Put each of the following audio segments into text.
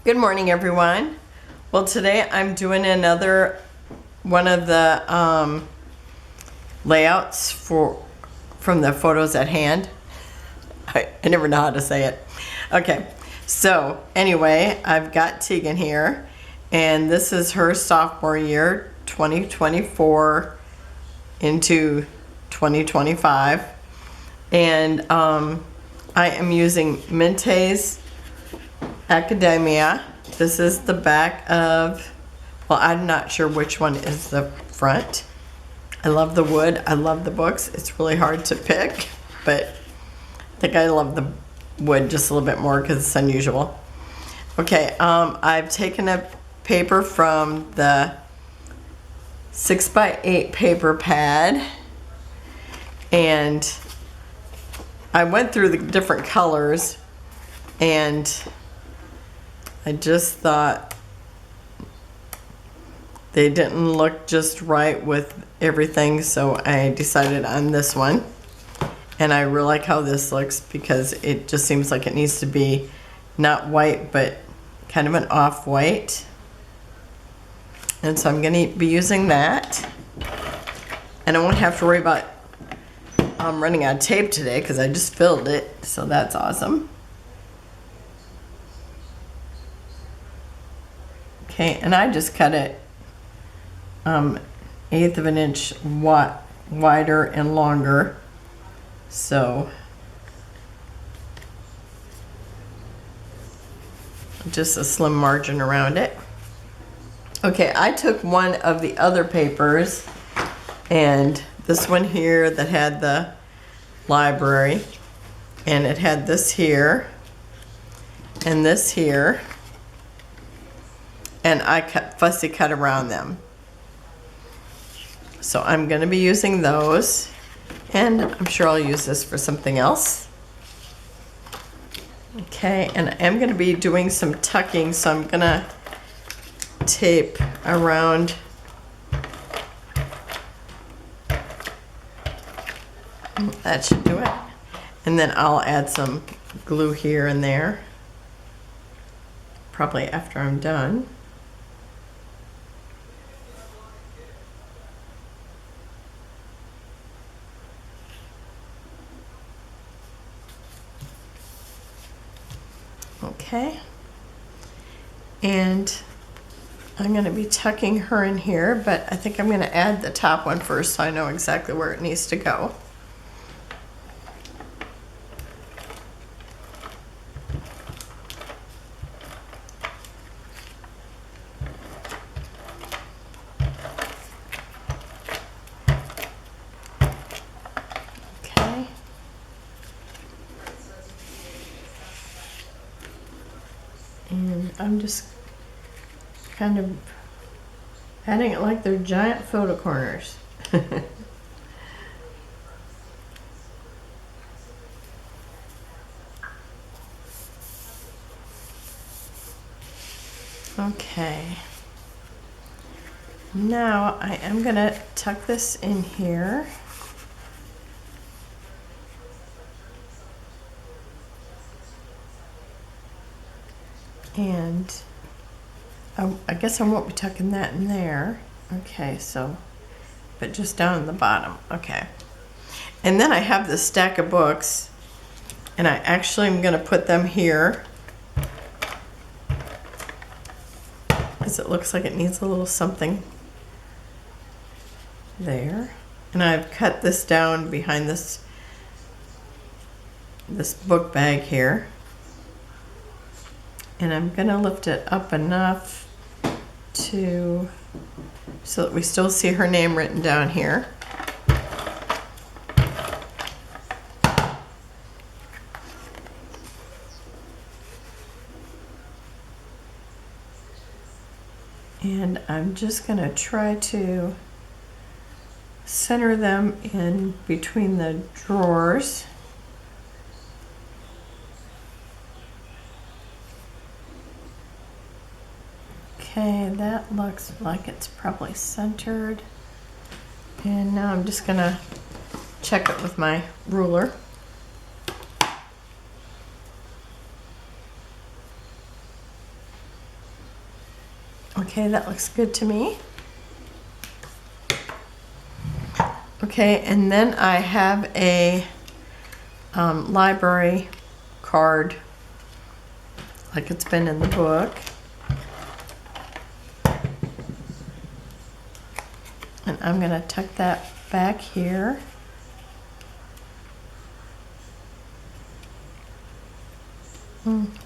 Good morning, everyone. Well, today I'm doing another one of the layouts from the photos at hand. I never know how to say it. Okay, so anyway, I've got Tegan here, and this is her sophomore year, 2024 into 2025, and I am using Mintay's Academia. This is the back of, well, I'm not sure which one is the front. I love the wood. I love the books. It's really hard to pick, but I think I love the wood just a little bit more because it's unusual. Okay, I've taken a paper from the 6x8 paper pad, and I went through the different colors, and I just thought they didn't look just right with everything, so I decided on this one. And I really like how this looks because it just seems like it needs to be not white, but kind of an off-white. And so I'm going to be using that. And I won't have to worry about running out of tape today because I just filled it, so that's awesome. Okay, and I just cut it 1/8 of an inch wider and longer, so just a slim margin around it. Okay, I took one of the other papers, and this one here that had the library, and it had this here and this here, and I fussy cut around them. So I'm going to be using those, and I'm sure I'll use this for something else. Okay, and I am going to be doing some tucking, so I'm going to tape around that should do it. And then I'll add some glue here and there, probably after I'm done. Okay, and I'm going to be tucking her in here, but I think I'm going to add the top one first so I know exactly where it needs to go. Okay. And I'm just kind of adding it like they're giant photo corners. Okay. Now I am going to tuck this in here. And I guess I won't be tucking that in there. Okay, so, but just down in the bottom. Okay. And then I have this stack of books, and I actually am going to put them here because it looks like it needs a little something there. And I've cut this down behind this book bag here. And I'm going to lift it up enough so that we still see her name written down here. And I'm just going to try to center them in between the drawers. Okay, that looks like it's probably centered. And now I'm just gonna check it with my ruler. Okay, that looks good to me. Okay, and then I have a library card, like it's been in the book. And I'm gonna tuck that back here.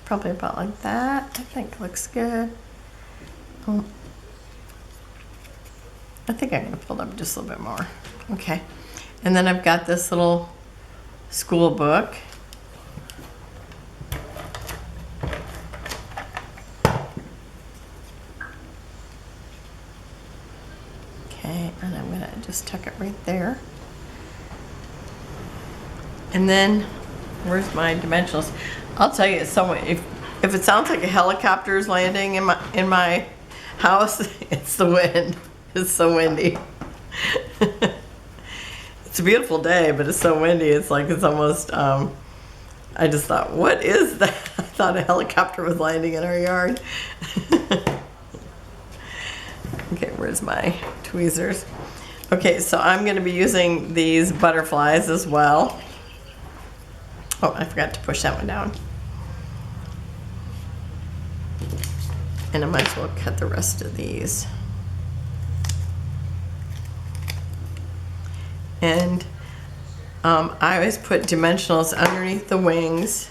Probably about like that. I think looks good. I think I'm gonna fold up just a little bit more. Okay, and then I've got this little school book. Okay, and I'm gonna just tuck it right there. And then, where's my dimensionals? I'll tell you, if it sounds like a helicopter is landing in my house, it's the wind. It's so windy. It's a beautiful day, but it's so windy. It's like it's almost. I just thought, what is that? I thought a helicopter was landing in our yard. Okay, where's my tweezers? Okay, so I'm going to be using these butterflies as well. Oh, I forgot to push that one down. And I might as well cut the rest of these. And I always put dimensionals underneath the wings.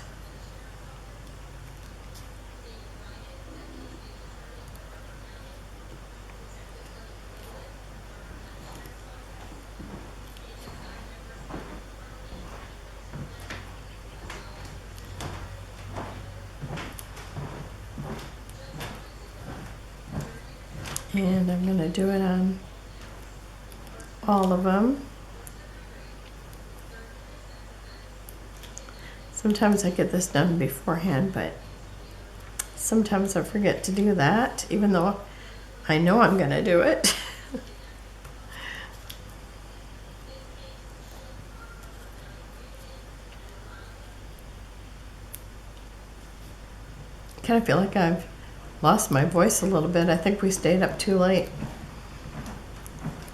And I'm going to do it on all of them. Sometimes I get this done beforehand, but sometimes I forget to do that, even though I know I'm going to do it. I kind of feel like I've lost my voice a little bit. I think we stayed up too late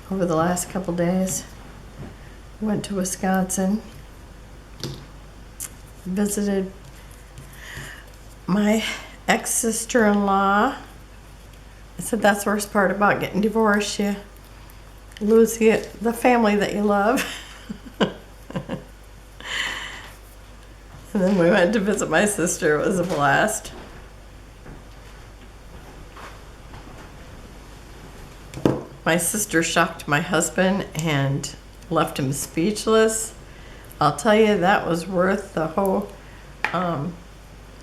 over the last couple days. Went to Wisconsin, visited my ex-sister-in-law. I said that's the worst part about getting divorced. You lose the family that you love. And then we went to visit my sister. It was a blast. My sister shocked my husband and left him speechless. I'll tell you, that was worth the whole, how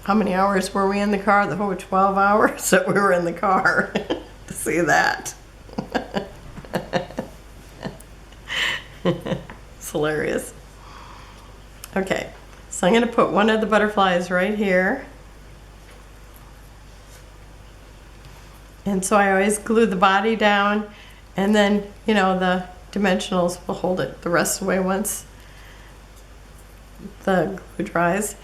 many hours were we in the car? The whole 12 hours that we were in the car to see that. It's hilarious. Okay, so I'm gonna put one of the butterflies right here. And so I always glue the body down, and then, you know, the dimensionals will hold it the rest of the way once the glue dries.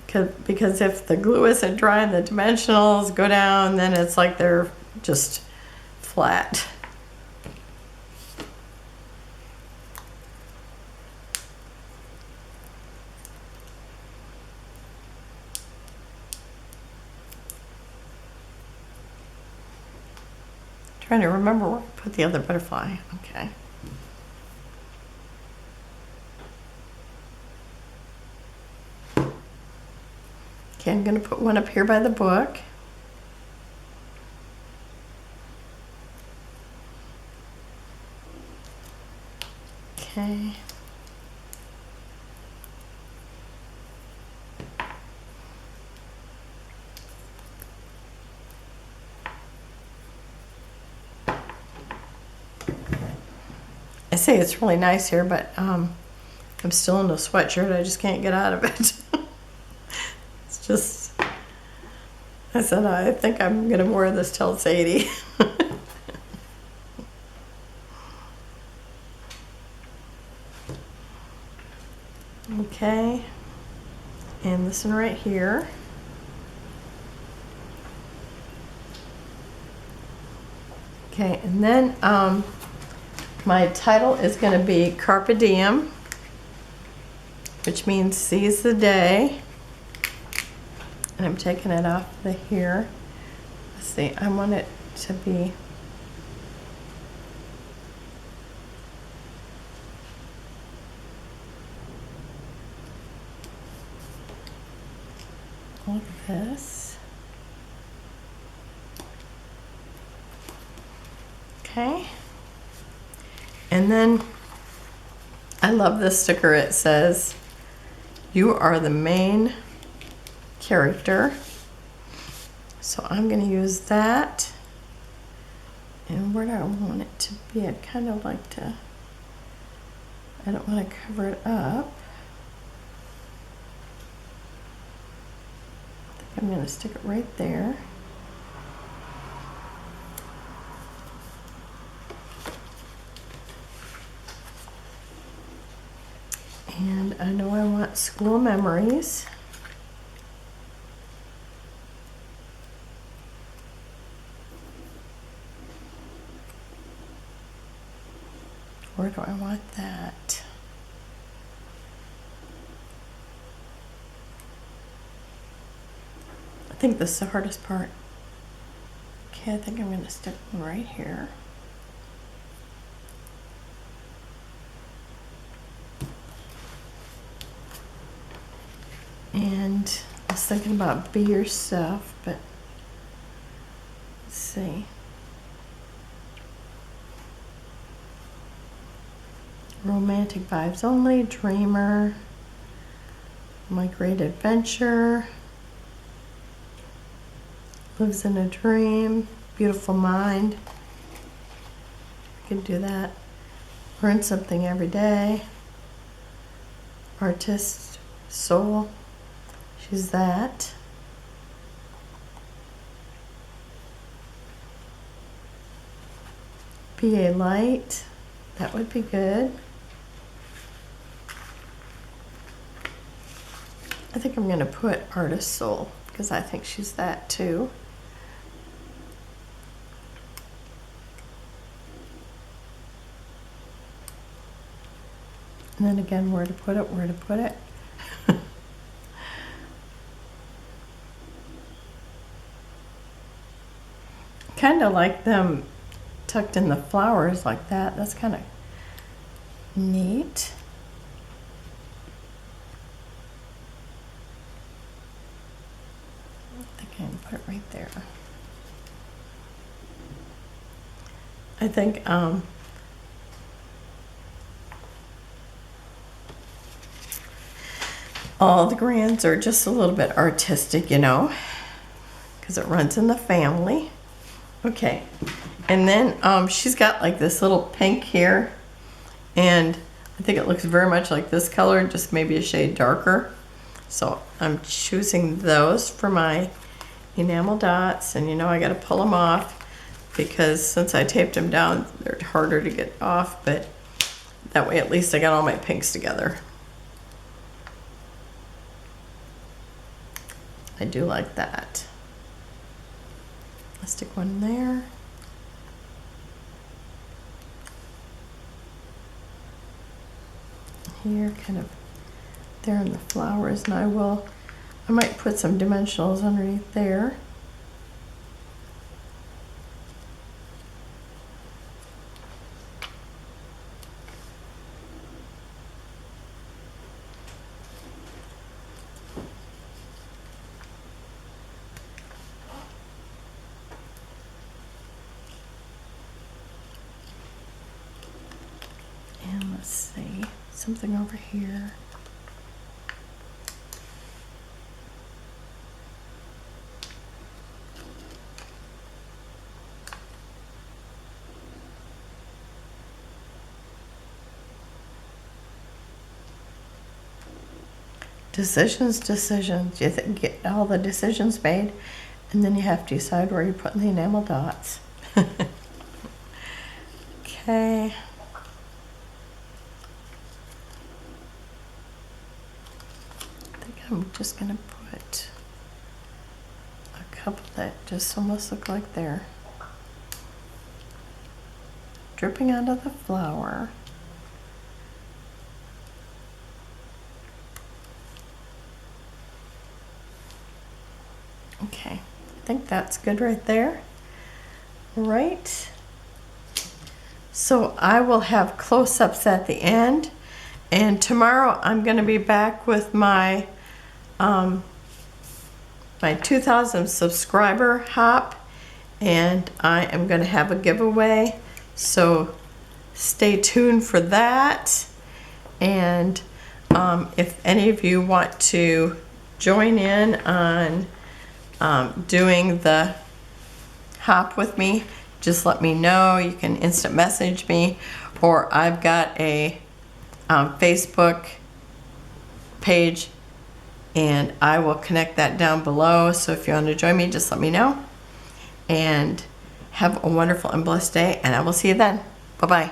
Because if the glue isn't dry and the dimensionals go down, then it's like they're just flat. Trying to remember where I put the other butterfly. Okay. Okay, I'm going to put one up here by the book. Okay. I say it's really nice here, but I'm still in a sweatshirt. I just can't get out of it. It's just, I said, I think I'm going to wear this till it's 80. Okay, and this one right here. Okay, and then my title is going to be Carpe Diem, which means seize the day. And I'm taking it off the here. Let's see, I want it to be like this. Okay. And then I love this sticker. It says, "You are the main character." So I'm going to use that. And where do I want it to be? I'd kind of like to, I don't want to cover it up. I think I'm going to stick it right there. And I know I want school memories. Where do I want that? I think this is the hardest part. Okay, I think I'm going to stick one right here. And I was thinking about be yourself, but let's see. Romantic vibes only, dreamer, my great adventure, lives in a dream, beautiful mind. I could do that. Learn something every day. Artist, soul. She's that. Be a light. That would be good. I think I'm going to put artist soul because I think she's that too. And then again, where to put it, where to put it. Kind of like them tucked in the flowers like that. That's kind of neat. I think I can put it right there. I think all the grands are just a little bit artistic, you know, because it runs in the family. Okay, and then she's got like this little pink here, and I think it looks very much like this color, just maybe a shade darker. So I'm choosing those for my enamel dots, and you know I got to pull them off because since I taped them down, they're harder to get off, but that way at least I got all my pinks together. I do like that. I'll stick one there. Here, kind of there in the flowers, and I might put some dimensionals underneath there. And let's see, something over here. Decisions. You get all the decisions made, and then you have to decide where you're putting the enamel dots. Okay. I think I'm just gonna put a couple that just almost look like they're dripping onto the flour. Okay, I think that's good right there. Right. So I will have close-ups at the end, and tomorrow I'm going to be back with my my 2,000 subscriber hop, and I am going to have a giveaway, so stay tuned for that. And if any of you want to join in on doing the hop with me, just let me know. You can instant message me, or I've got a Facebook page, and I will connect that down below. So if you want to join me, just let me know. And have a wonderful and blessed day, and I will see you then. Bye-bye.